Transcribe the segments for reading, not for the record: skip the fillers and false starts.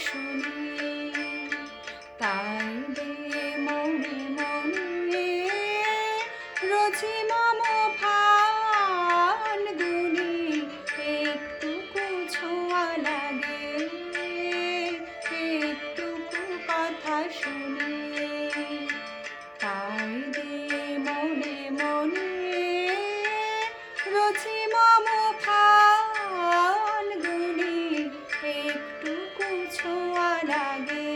শুনি, তাই দে মনে মনে রোজি মম ফাল্গুনি, একটুকু ছোঁয়া লাগে, একটুকু কথা শুনি, তাই দে মনে মনে রোজি মম ফাল্গুনি, একটুকু ছোঁয়া লাগে,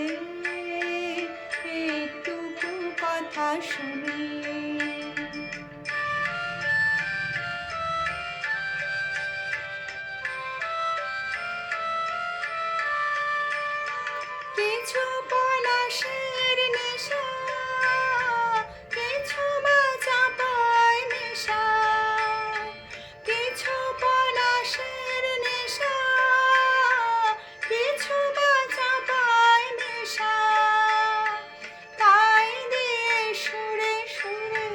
একটুকু কথা শুনি। কিছু পলাশের নেশা, কিছু বা চাঁপায় নেশা, কিছু পলাশের নেশা, কিছু বা চাঁপায় নেশা, তাই দিয়ে সুরে সুরে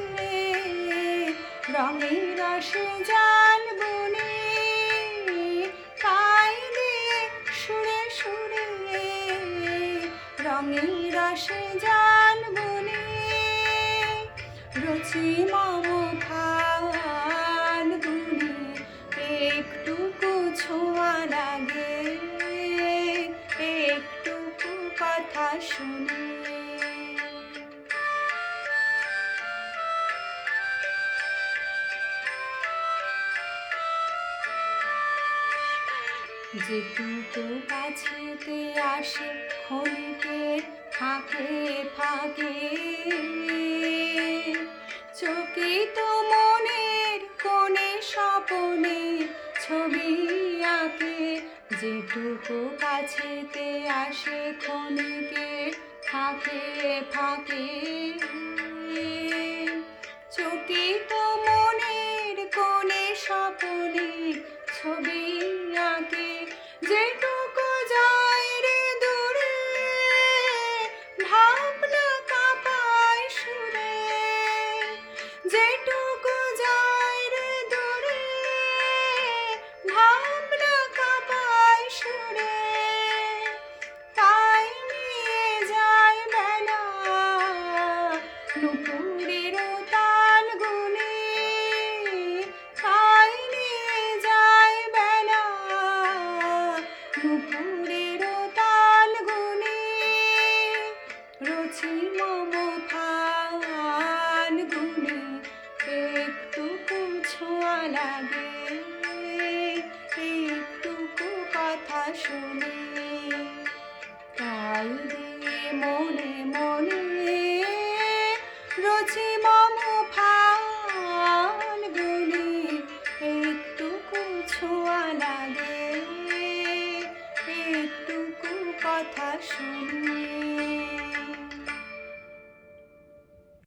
রঙের রসে জাল বুনি, তাই দিয়ে সুরে সুরে রঙের রসে জাল বুনি, রুচি মম ফাল্গুনি, একটুকু ছোঁয়া লাগে, একটুকু কথা শুনি। যেটুকু কাছেতে আসে ক্ষণিকে ফাঁকে ফাঁকে, চকিত মনের কোণে স্বপনে ছবি আঁকে, যেটুকু কাছেতে আসে ক্ষণিকে ফাঁকে ফাঁকে, চকিত মনের কোণে স্বপনে ছবি আঁকে, যেটুকু যায় রে দূরে ভাবনা কাঁপায় সুরে, যেটুকু যায় রে দূরে ভাবনা কাঁপায় সুরে, তাই নিয়ে যায় বেলা নুপুরের তাল গুনে, তাই নিয়ে যায় বেলা নুপুরের তাল গুনে, রুচি মম ফাল্গুনি, একটুকু ছোঁয়া লাগে, একটুকু কথা শুনি, তাই দিয়ে মনে মনে রোজি মম ফাল্গুনি, একটুকু ছোঁয়া লাগে, একটুকু কথা শুনি।